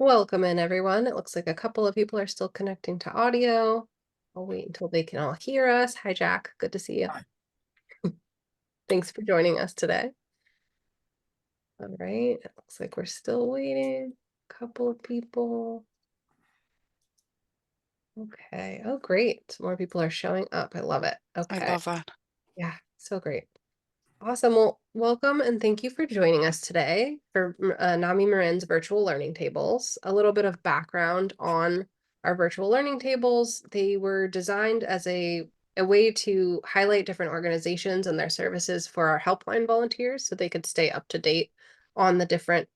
Welcome in, everyone. It looks like a couple of people are still connecting to audio. I'll wait until they can all hear us. Hi, Jack. Good to see you. Hi. Thanks for joining us today. All right. It looks like we're still waiting. A couple of people. Okay. Oh, great. More people are showing up. I love it. I Okay. love that. Yeah, so great. Awesome. Well, welcome and thank you for joining us today for NAMI Marin's virtual learning tables. A little bit of background on our virtual learning tables. They were designed as a way to highlight different organizations and their services for our helpline volunteers so they could stay up to date on the different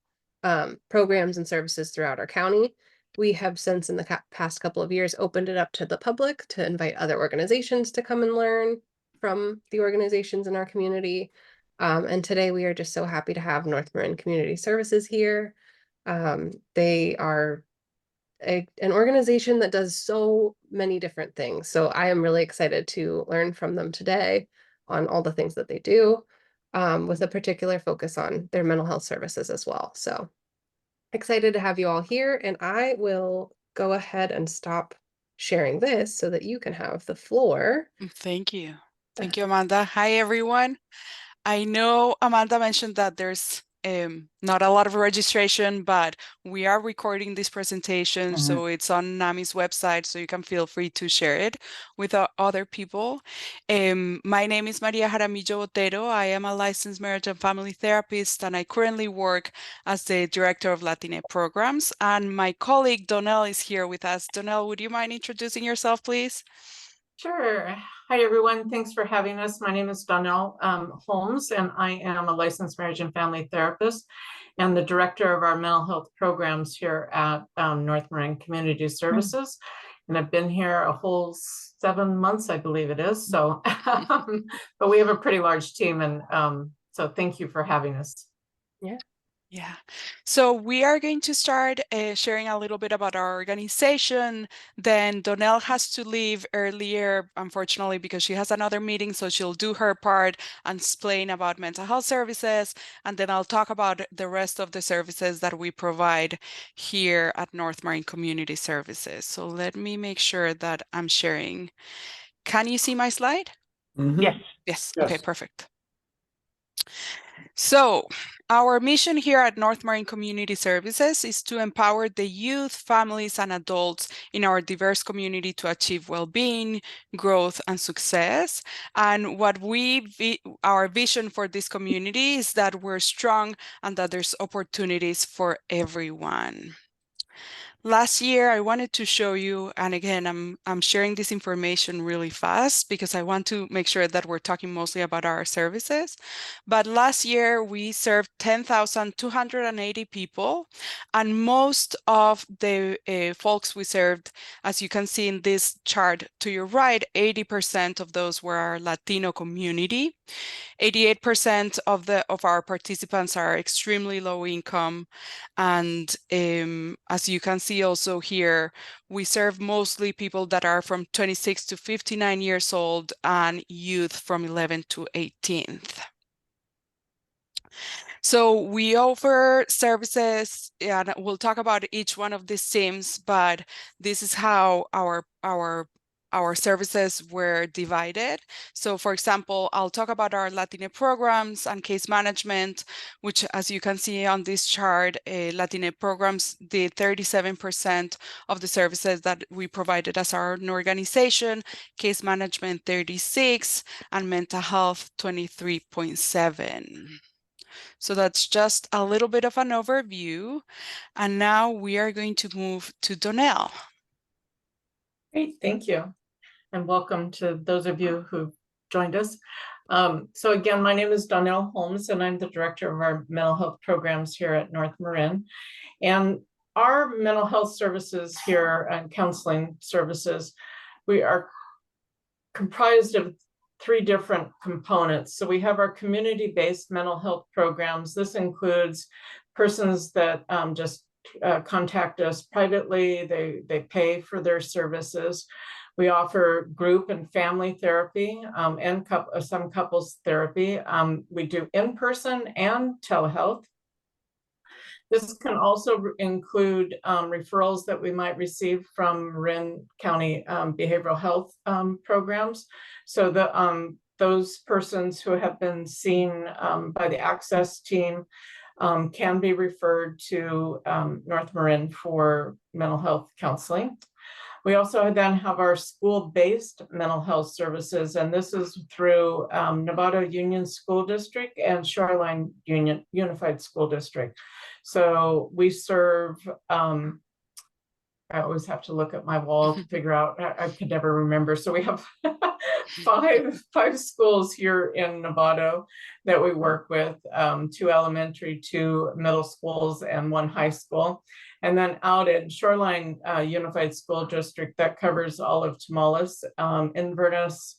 programs and services throughout our county. We have since in the past couple of years opened it up to the public to invite other organizations to come and learn from the organizations in our community. And today we are just so happy to have North Marin Community Services here. They are an organization that does so many different things. So I am really excited to learn from them today on all the things that they do, with a particular focus on their mental health services as well. So excited to have you all here, and I will go ahead and stop sharing this so that you can have the floor. Thank you. Thank you, Amanda. Hi, everyone. I know Amanda mentioned that there's not a lot of registration, but we are recording this presentation, so it's on NAMI's website, so you can feel free to share it with other people. My name is Maria Jaramillo Botero. I am a licensed marriage and family therapist, and I currently work as the director of Latina programs. And my colleague Donnell is here with us. Donnell, would you mind introducing yourself, please? Sure. Hi, everyone. Thanks for having us. My name is Donnell Holmes, and I am a licensed marriage and family therapist and the director of our mental health programs here at North Marin Community Services. And I've been here a whole 7 months, I believe it is. So, but we have a pretty large team, and so thank you for having us. Yeah. Yeah. So we are going to start sharing a little bit about our organization. Then Donnell has to leave earlier, unfortunately, because she has another meeting. So she'll do her part and explain about mental health services. And then I'll talk about the rest of the services that we provide here at North Marin Community Services. So let me make sure that I'm sharing. Can you see my slide? Yes. Yes. Okay, perfect. So our mission here at North Marin Community Services is to empower the youth, families, and adults in our diverse community to achieve well-being, growth, and success. And our vision for this community is that we're strong and that there's opportunities for everyone. Last year, I wanted to show you, and again, I'm sharing this information really fast because I want to make sure that we're talking mostly about our services. But last year, we served 10,280 people, and most of the folks we served, as you can see in this chart to your right, 80% of those were our Latino community. 88% of our participants are extremely low income, and as you can see also here, we serve mostly people that are from 26 to 59 years old and youth from 11 to 18th. So we offer services, and we'll talk about each one of these themes, but this is how our services were divided. So for example, I'll talk about our Latina programs and case management, which as you can see on this chart, Latina programs did 37% of the services that we provided as our organization, case management 36, and mental health 23.7. So that's just a little bit of an overview. And now we are going to move to Donnell. Great, thank you. And welcome to those of you who joined us. So again, my name is Donnell Holmes, and I'm the director of our mental health programs here at North Marin. And our mental health services here and counseling services, we are comprised of 3 different components. So we have our community-based mental health programs. This includes persons that just contact us privately. They pay for their services. We offer group and family therapy and some couples therapy. We do in-person and telehealth. This can also include referrals that we might receive from Marin County behavioral health programs. So those persons who have been seen by the Access team can be referred to North Marin for mental health counseling. We also then have our school-based mental health services, and this is through Novato Union School District and Shoreline Union Unified School District. So we serve, I always have to look at my wall to figure out, I could never remember. So we have five schools here in Novato that we work with, 2 elementary, 2 middle schools, and 1 high school. And then out in Shoreline Unified School District, that covers all of Tamales, Inverness,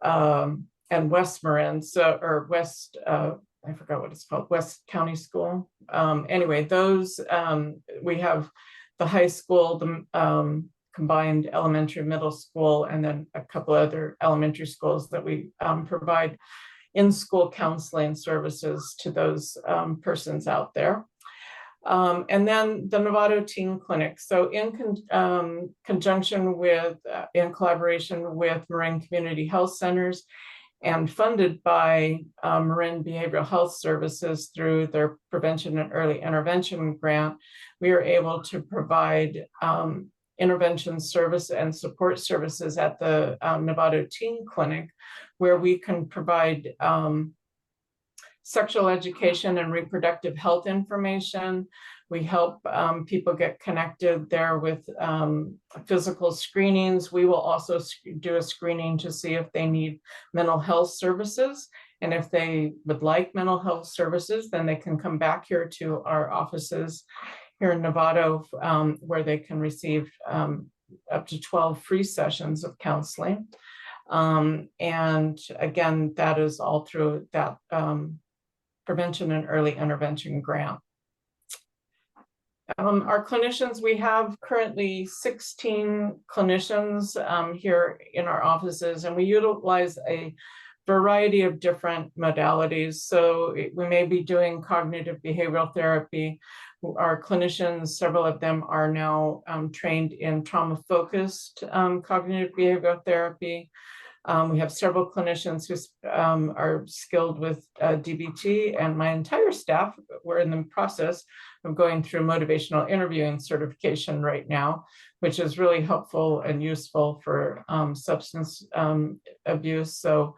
and West Marin, or West, I forgot what it's called, West County School. Anyway, those, we have the high school, the combined elementary, middle school, and then a couple other elementary schools that we provide in-school counseling services to those persons out there. And then the Novato Teen Clinic. So in conjunction with, in collaboration with Marin Community Health Centers and funded by Marin Behavioral Health Services through their Prevention and Early Intervention grant, we are able to provide intervention service and support services at the Novato Teen Clinic, where we can provide sexual education and reproductive health information. We help people get connected there with physical screenings. We will also do a screening to see if they need mental health services. And if they would like mental health services, then they can come back here to our offices here in Novato, where they can receive up to 12 free sessions of counseling. And again, that is all through that Prevention and Early Intervention grant. Our clinicians, we have currently 16 clinicians here in our offices, and we utilize a variety of different modalities. So we may be doing cognitive behavioral therapy. Our clinicians, several of them are now trained in trauma-focused cognitive behavioral therapy. We have several clinicians who are skilled with DBT, and my entire staff, we're in the process of going through motivational interviewing certification right now, which is really helpful and useful for substance abuse. So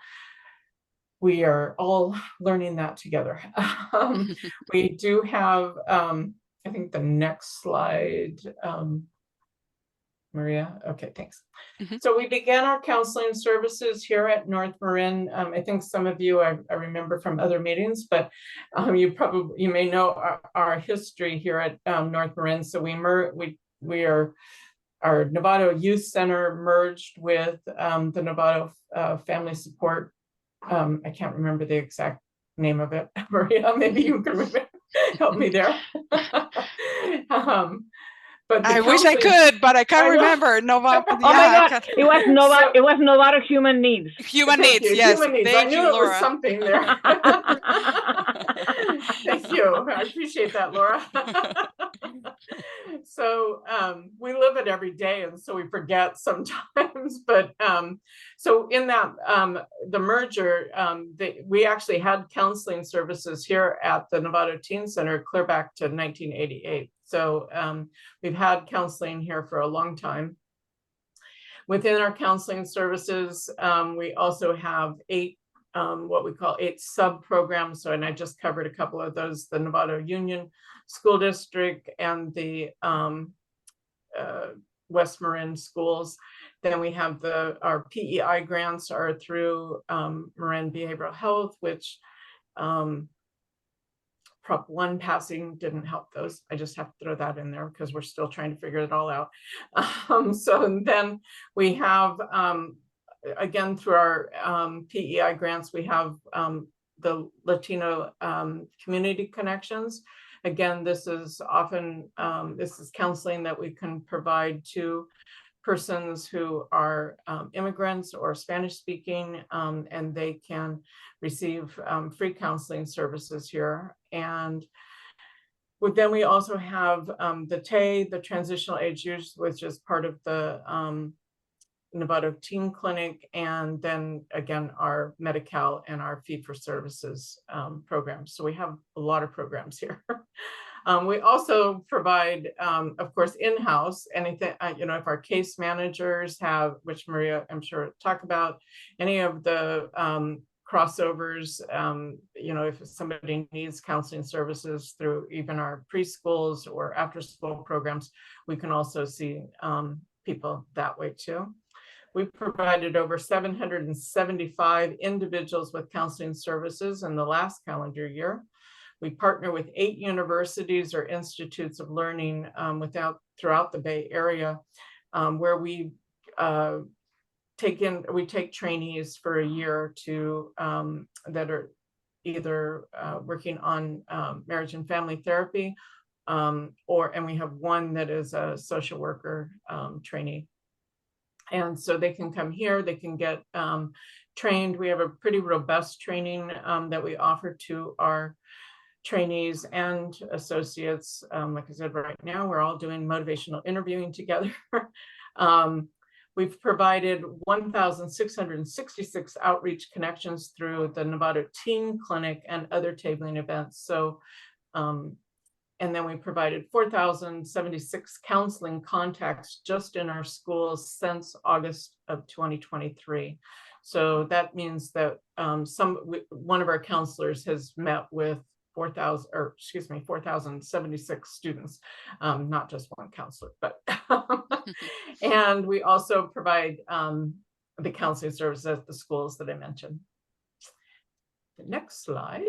we are all learning that together. We do have, I think the next slide, Maria. Okay, thanks. So we began our counseling services here at North Marin. I think some of you I remember from other meetings, but you may know our history here at North Marin. So we are, our Novato Youth Center merged with the Novato Family Support. I can't remember the exact name of it. Maria, maybe you can help me there. But I wish I could, but I can't remember. Nova. Oh my God! It was Nova. It was Novato Human Needs. Human Needs. Yes. Human Needs. Thank I knew you, it Laura. was something there. Thank you. I appreciate that, Laura. So we live it every day, and so we forget sometimes. But so in that the merger, we actually had counseling services here at the Novato Teen Center clear back to 1988. So we've had counseling here for a long time. Within our counseling services, we also have 8 what we call 8 sub-programs. So, and I just covered a couple of those, the Novato Union School District and the West Marin schools. Then we have our PEI grants are through Marin Behavioral Health, which Prop 1 passing didn't help those. I just have to throw that in there because we're still trying to figure it all out. So then we have, again, through our PEI grants, we have the Latino Community Connections. Again, this is often, this is counseling that we can provide to persons who are immigrants or Spanish speaking, and they can receive free counseling services here. And Then we also have the TAY, the Transitional Age Youth, which is part of the Novato Teen Clinic, and then again our Medi-Cal and our fee-for-services programs. So we have a lot of programs here. We also provide, of course, in-house anything, if our case managers have, which Maria, I'm sure will talk about, any of the crossovers, if somebody needs counseling services through even our preschools or after-school programs, we can also see people that way too. We've provided over 775 individuals with counseling services in the last calendar year. We partner with 8 universities or institutes of learning throughout the Bay Area, where we take trainees for a year that are either working on marriage and family therapy, and we have one that is a social worker trainee. And so they can come here, they can get trained. We have a pretty robust training that we offer to our trainees and associates. Like I said, right now, we're all doing motivational interviewing together. We've provided 1,666 outreach connections through the Novato Teen Clinic and other tabling events. So, and then we provided 4,076 counseling contacts just in our schools since August of 2023. So that means that one of our counselors has met with 4,076 students, not just one counselor, but and we also provide the counseling services at the schools that I mentioned. The next slide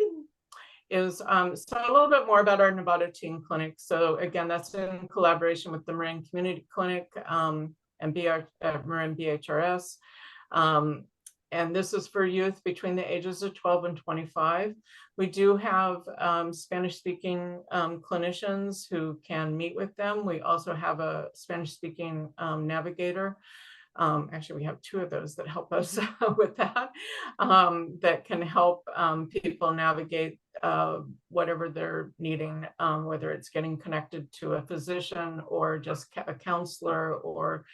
is so a little bit more about our Novato Teen Clinic. So again, that's in collaboration with the Marin Community Clinic and Marin BHRS. And this is for youth between the ages of 12 and 25. We do have Spanish-speaking clinicians who can meet with them. We also have a Spanish-speaking navigator. Actually, we have 2 of those that help us with that, that can help people navigate whatever they're needing, whether it's getting connected to a physician or just a counselor, or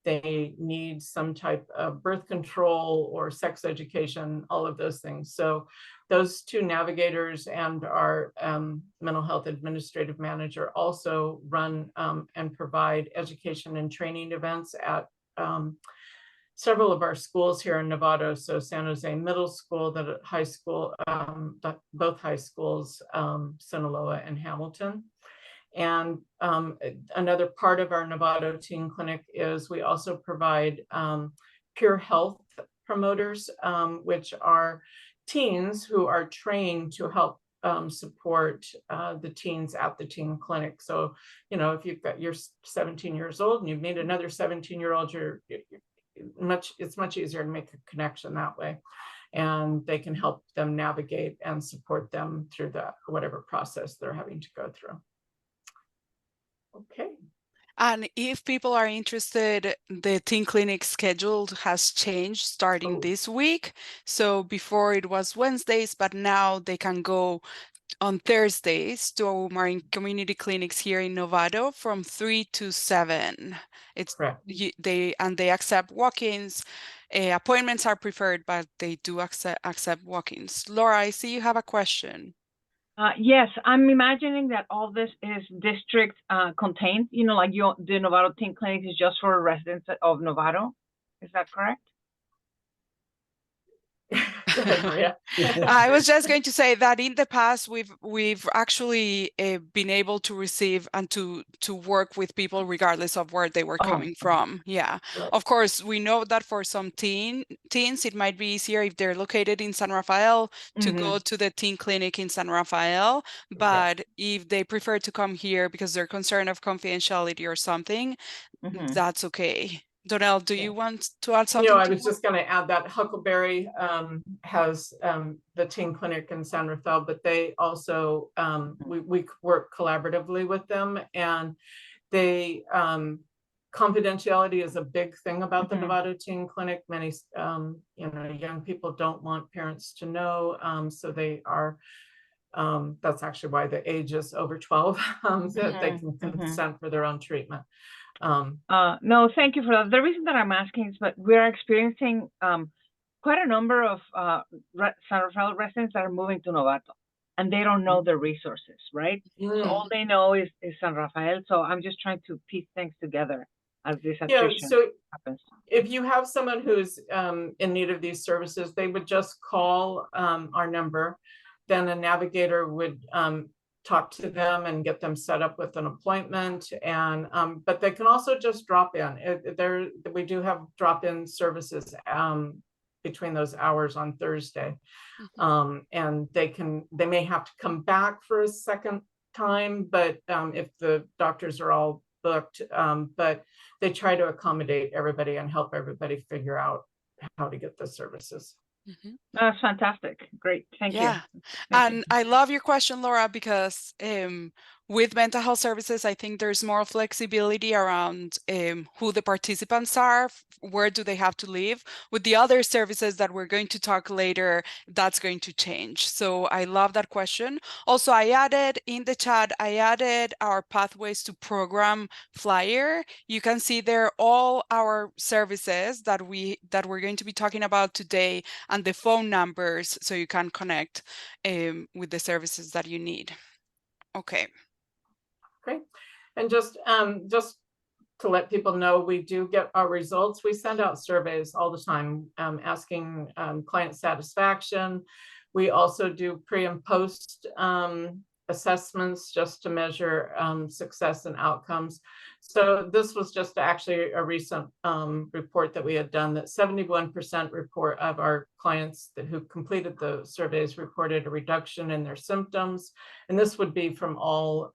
they need some type of birth control or sex education, all of those things. So those 2 navigators and our mental health administrative manager also run and provide education and training events at several of our schools here in Novato. So San Jose Middle School, the high school, both high schools, Sinaloa and Hamilton. And another part of our Novato Teen Clinic is we also provide peer health promoters, which are teens who are trained to help support the teens at the teen clinic. So, if you're 17 years old and you meet another 17-year-old, it's much easier to make a connection that way. And they can help them navigate and support them through whatever process they're having to go through. Okay. And if people are interested, the teen clinic schedule has changed starting this week. So before it was Wednesdays, but now they can go on Thursdays to Marin community clinics here in Novato from 3 to 7. It's correct. They accept walk-ins. Appointments are preferred, but they do accept walk-ins. Laura, I see you have a question. Yes, I'm imagining that all this is district contained, like the Novato Teen Clinic is just for residents of Novato. Is that correct? Go ahead, Maria. I was just going to say that in the past, we've actually been able to receive and to work with people regardless of where they were coming from. Yeah, right. Of course, we know that for some teens, it might be easier if they're located in San Rafael to go to the teen clinic in San Rafael. But if they prefer to come here because they're concerned of confidentiality or something, that's okay. Donnell, do you want to add something? I was just going to add that Huckleberry has the teen clinic in San Rafael, but they also, we work collaboratively with them, and they, confidentiality is a big thing about the Novato Teen Clinic. Many, young people don't want parents to know, so they are That's actually why the age is over 12, that they can consent for their own treatment. No, thank you for that. The reason that I'm asking is, but we're experiencing quite a number of San Rafael residents that are moving to Novato, and they don't know the resources, right? So all they know is San Rafael. So I'm just trying to piece things together as this attrition happens. If you have someone who's in need of these services, they would just call our number. Then a navigator would talk to them and get them set up with an appointment. And but they can also just drop in. We do have drop-in services between those hours on Thursday. And they may have to come back for a second time, but if the doctors are all booked, but they try to accommodate everybody and help everybody figure out how to get the services. That's fantastic. Great. Thank you. And I love your question, Laura, because with mental health services, I think there's more flexibility around who the participants are, where do they have to live. With the other services that we're going to talk later, that's going to change. So I love that question. Also, I added in the chat, I added our Pathways to Program flyer. You can see there all our services that we're going to be talking about today and the phone numbers so you can connect with the services that you need. Okay. Great. And just to let people know, we do get our results. We send out surveys all the time asking client satisfaction. We also do pre and post assessments just to measure success and outcomes. So this was just actually a recent report that we had done, that 71% report of our clients who completed the surveys reported a reduction in their symptoms. And this would be from all,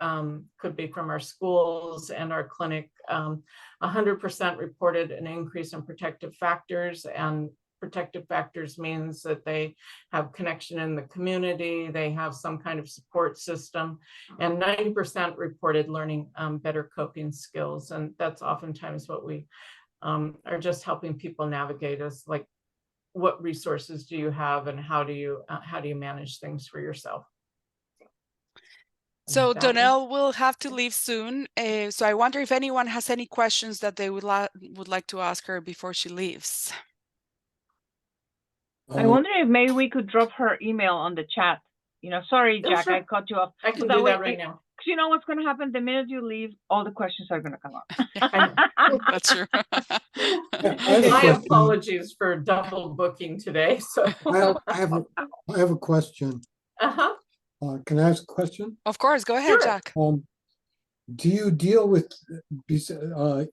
could be from our schools and our clinic. 100% reported an increase in protective factors, and protective factors means that they have connection in the community, they have some kind of support system, and 90% reported learning better coping skills. And that's oftentimes what we are just helping people navigate, is like, what resources do you have and how do you manage things for yourself? So Donnell will have to leave soon. So I wonder if anyone has any questions that they would like to ask her before she leaves. I wonder if maybe we could drop her email on the chat. Sorry, Jack, sure. I cut you off. I can do that right now. Because you know what's going to happen? The minute you leave, all the questions are going to come up. That's true. My apologies for double booking today. So I have a question. Can I ask a question? Of course, go ahead, Sure. Jack. Do you deal with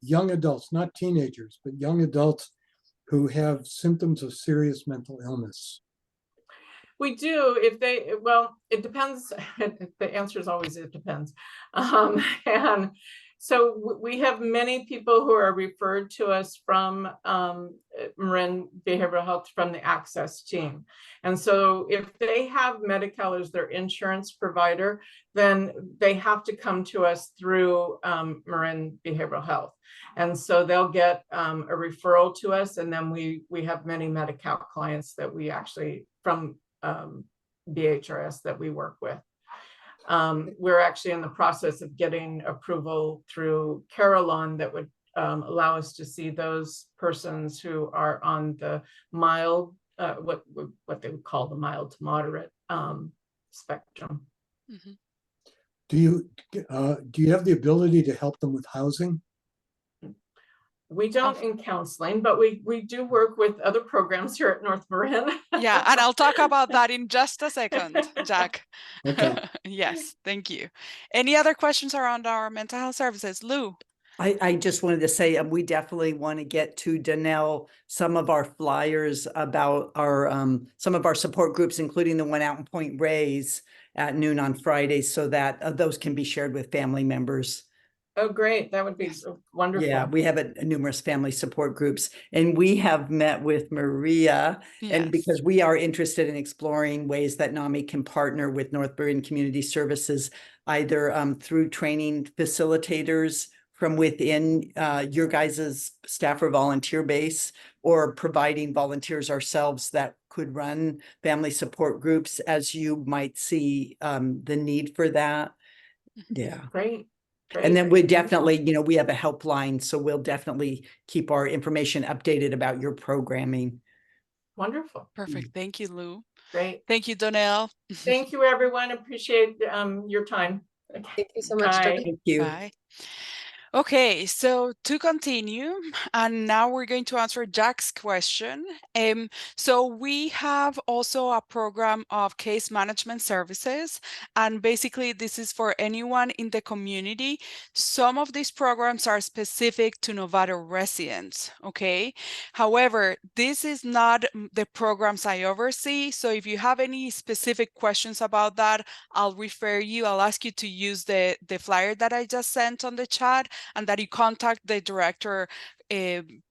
young adults, not teenagers, but young adults who have symptoms of serious mental illness? We do, well, it depends. The answer is always, it depends. And so we have many people who are referred to us from Marin Behavioral Health, from the Access team. And so if they have Medi-Cal as their insurance provider, then they have to come to us through Marin Behavioral Health. And so they'll get a referral to us, and then we have many Medi-Cal clients that we actually, from BHRS, that we work with. We're actually in the process of getting approval through Carillon that would allow us to see those persons who are on the mild, what they would call the mild to moderate spectrum. Do you have the ability to help them with housing? We don't in counseling, but we do work with other programs here at North Marin. Yeah, and I'll talk about that in just a second, Jack. Okay. Yes, thank you. Any other questions around our mental health services? Lou? I just wanted to say we definitely want to get to Donnell some of our flyers about our some of our support groups, including the one out in Point Reyes at noon on Fridays, so that those can be shared with family members. Oh, great. That would be wonderful. Yeah, we have numerous family support groups, and we have met with Maria, and because we are interested in exploring ways that NAMI can partner with North Marin Community Services, either through training facilitators from within your guys' staff or volunteer base, or providing volunteers ourselves that could run family support groups as you might see the need for that. Yeah. Great. And then we Great. definitely, you know, we have a helpline, so we'll definitely keep our information updated about your programming. Wonderful. Perfect. Thank you, Lou. Great. Thank you, Donnell. Thank you, everyone. Appreciate your time. Thank you so much, Bye. Donnell. Thank you. Bye. Okay, so to continue, and now we're going to answer Jack's question. So we have also a program of case management services, and basically this is for anyone in the community. Some of these programs are specific to Novato residents, okay? However, this is not the programs I oversee, so if you have any specific questions about that, I'll ask you to use the flyer that I just sent on the chat, and that you contact the director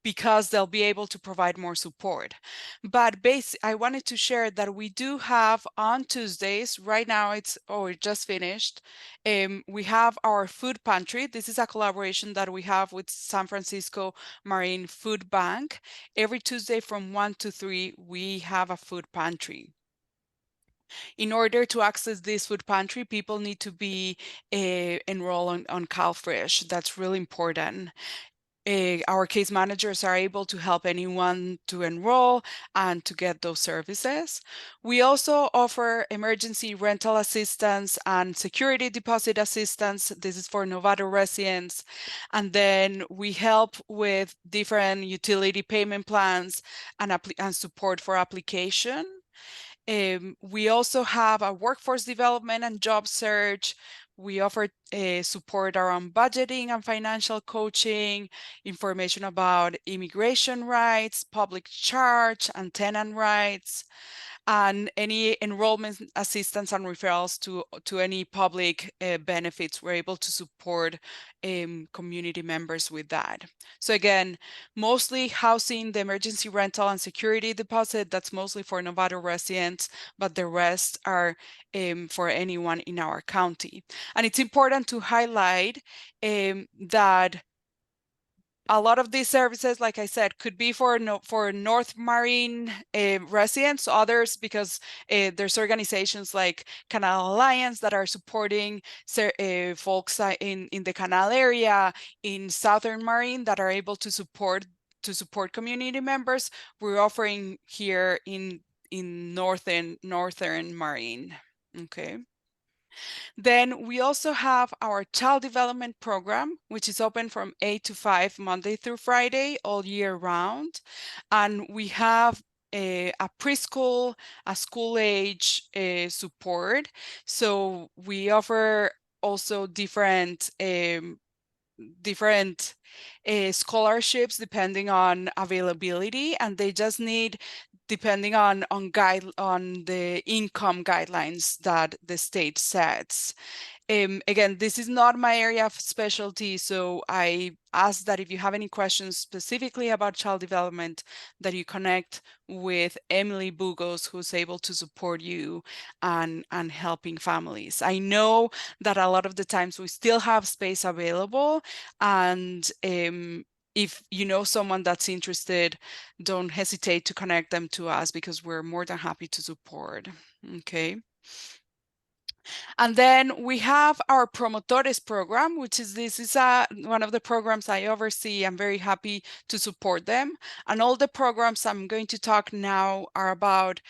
because they'll be able to provide more support. But I wanted to share that we do have on Tuesdays, right now it just finished, we have our food pantry. This is a collaboration that we have with San Francisco Marine Food Bank. Every Tuesday from 1 to 3, we have a food pantry. In order to access this food pantry, people need to be enrolled on CalFresh. That's really important. Our case managers are able to help anyone to enroll and to get those services. We also offer emergency rental assistance and security deposit assistance. This is for Novato residents. And then we help with different utility payment plans and support for application. We also have a workforce development and job search. We offer support around budgeting and financial coaching, information about immigration rights, public charge and tenant rights, and any enrollment assistance and referrals to any public benefits. We're able to support community members with that. So again, mostly housing, the emergency rental and security deposit, that's mostly for Novato residents, but the rest are for anyone in our county. And it's important to highlight that a lot of these services, like I said, could be for North Marin residents, others because there's organizations like Canal Alliance that are supporting folks in the Canal area, in Southern Marin that are able to support community members. We're offering here in Northern Marin. Okay. Then we also have our child development program, which is open from 8 to 5, Monday through Friday, all year round. And we have a preschool, a school age support. So we offer also different scholarships depending on availability, and they just need, depending on the income guidelines that the state sets. Again, this is not my area of specialty, so I ask that if you have any questions specifically about child development, that you connect with Emily Bugos, who's able to support you and helping families. I know that a lot of the times we still have space available, and if you know someone that's interested, don't hesitate to connect them to us because we're more than happy to support. Okay. And then we have our Promotores program, which is one of the programs I oversee. I'm very happy to support them. And all the programs I'm going to talk now are about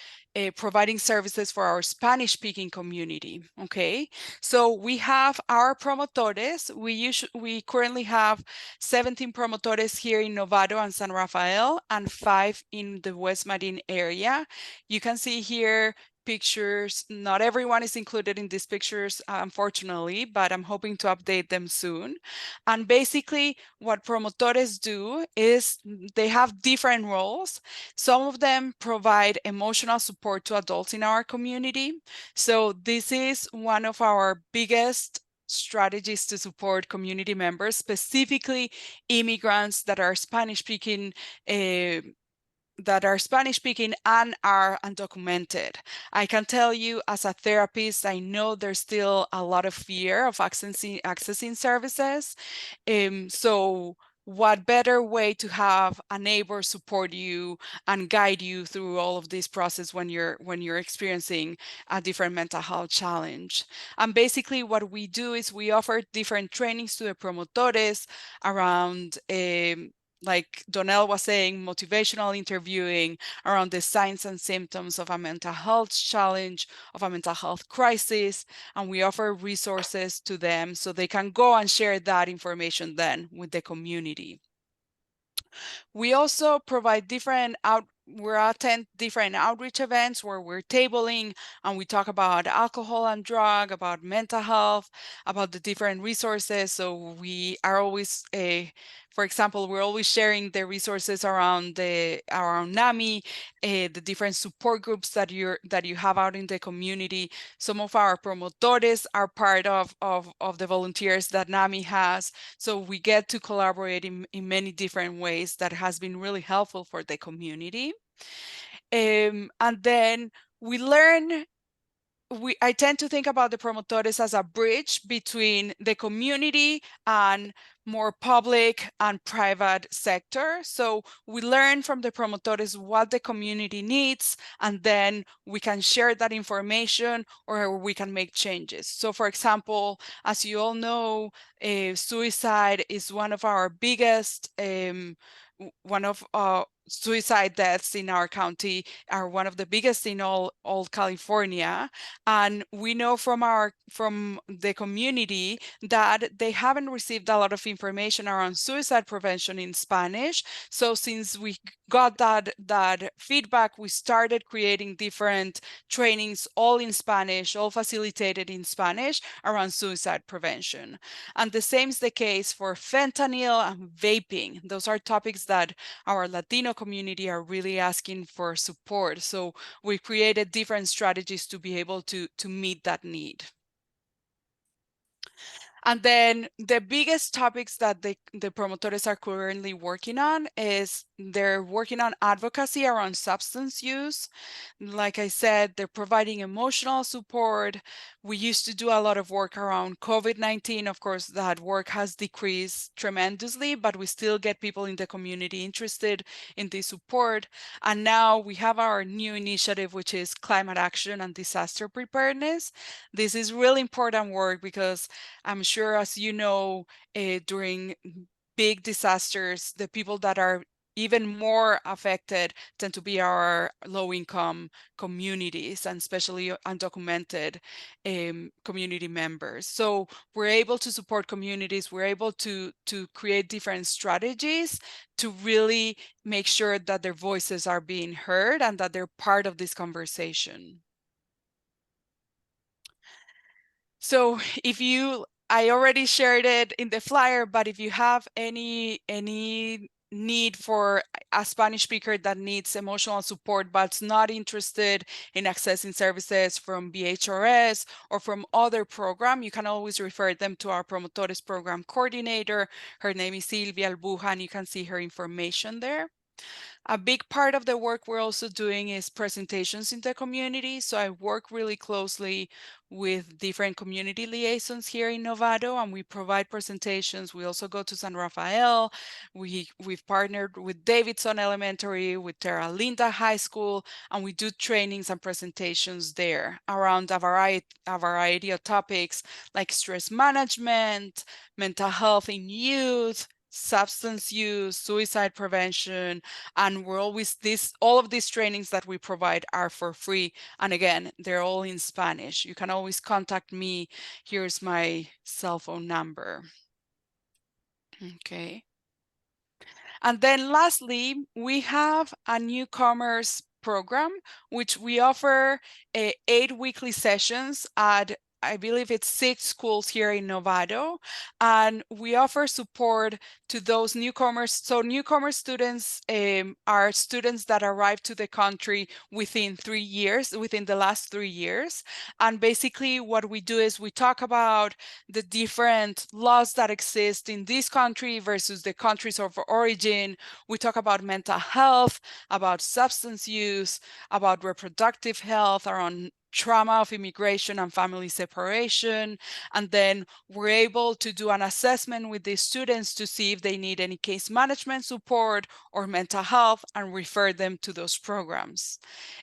providing services for our Spanish-speaking community. Okay, so we have our Promotores. We currently have 17 Promotores here in Novato and San Rafael, and 5 in the West Marin area. You can see here pictures. Not everyone is included in these pictures, unfortunately, but I'm hoping to update them soon. And basically what promotores do is they have different roles. Some of them provide emotional support to adults in our community. So this is one of our biggest strategies to support community members, specifically immigrants that are Spanish speaking that are Spanish speaking and are undocumented. I can tell you as a therapist, I know there's still a lot of fear of accessing services. So what better way to have a neighbor support you and guide you through all of this process when you're experiencing a different mental health challenge. And basically what we do is we offer different trainings to the promotores around like Donnell was saying, motivational interviewing around the signs and symptoms of a mental health challenge, of a mental health crisis, and we offer resources to them so they can go and share that information then with the community. We also provide we attend different outreach events where we're tabling and we talk about alcohol and drug, about mental health, about the different resources. So we are always, for example, we're always sharing the resources around NAMI, the different support groups that you have out in the community. Some of our promotores are part of the volunteers that NAMI has. So we get to collaborate in many different ways that has been really helpful for the community. And then we learn, I tend to think about the promotores as a bridge between the community and more public and private sector. So we learn from the promotores what the community needs, and then we can share that information or we can make changes. So for example, as you all know, suicide is one of our biggest, suicide deaths in our county are one of the biggest in all California. And we know from the community that they haven't received a lot of information around suicide prevention in Spanish. So since we got that feedback, we started creating different trainings, all in Spanish, all facilitated in Spanish around suicide prevention. And the same is the case for fentanyl and vaping. Those are topics that our Latino community are really asking for support. So we created different strategies to be able to meet that need. And then the biggest topics that the promotores are currently working on is they're working on advocacy around substance use. Like I said, they're providing emotional support. We used to do a lot of work around COVID-19. Of course, that work has decreased tremendously, but we still get people in the community interested in this support. And now we have our new initiative, which is climate action and disaster preparedness. This is really important work because I'm sure, as you know, during big disasters, the people that are even more affected tend to be our low-income communities, and especially undocumented community members. So we're able to support communities. We're able to create different strategies to really make sure that their voices are being heard and that they're part of this conversation. So I already shared it in the flyer, but if you have any need for a Spanish speaker that needs emotional support but's not interested in accessing services from BHRS or from other program, you can always refer them to our Promotores program coordinator. Her name is Silvia Albuja, and you can see her information there. A big part of the work we're also doing is presentations in the community. So I work really closely with different community liaisons here in Novato, and we provide presentations. We also go to San Rafael. We've partnered with Davidson Elementary, with Terra Linda High School, and we do trainings and presentations there around a variety of topics like stress management, mental health in youth, substance use, suicide prevention, and we're always all of these trainings that we provide are for free. And again, they're all in Spanish. You can always contact me. Here's my cell phone number. Okay. And then lastly, we have a newcomers program, which we offer 8 weekly sessions at I believe it's 6 schools here in Novato, and we offer support to those newcomers. So newcomer students are students that arrived to the country within 3 years, within the last 3 years. And basically what we do is we talk about the different laws that exist in this country versus the countries of origin. We talk about mental health, about substance use, about reproductive health, around trauma of immigration and family separation. And then we're able to do an assessment with these students to see if they need any case management support or mental health and refer them to those programs.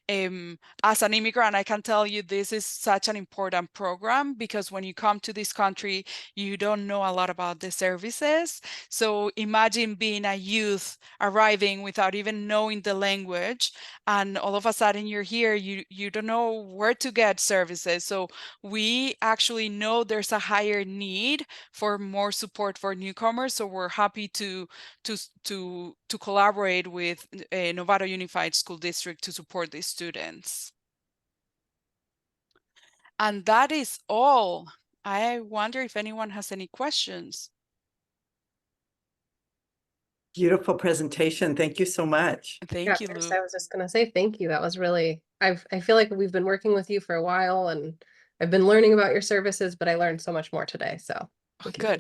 As an immigrant, I can tell you this is such an important program because when you come to this country, you don't know a lot about the services. So imagine being a youth arriving without even knowing the language, and all of a sudden you're here, you don't know where to get services. So we actually know there's a higher need for more support for newcomers. So we're happy to collaborate with Novato Unified School District to support these students. And that is all. I wonder if anyone has any questions. Beautiful presentation. Thank you so much. Thank you, First, Lou. I was just gonna say thank you. That was really, I feel like we've been working with you for a while and I've been learning about your services, but I learned so much more today. So thank you for Good.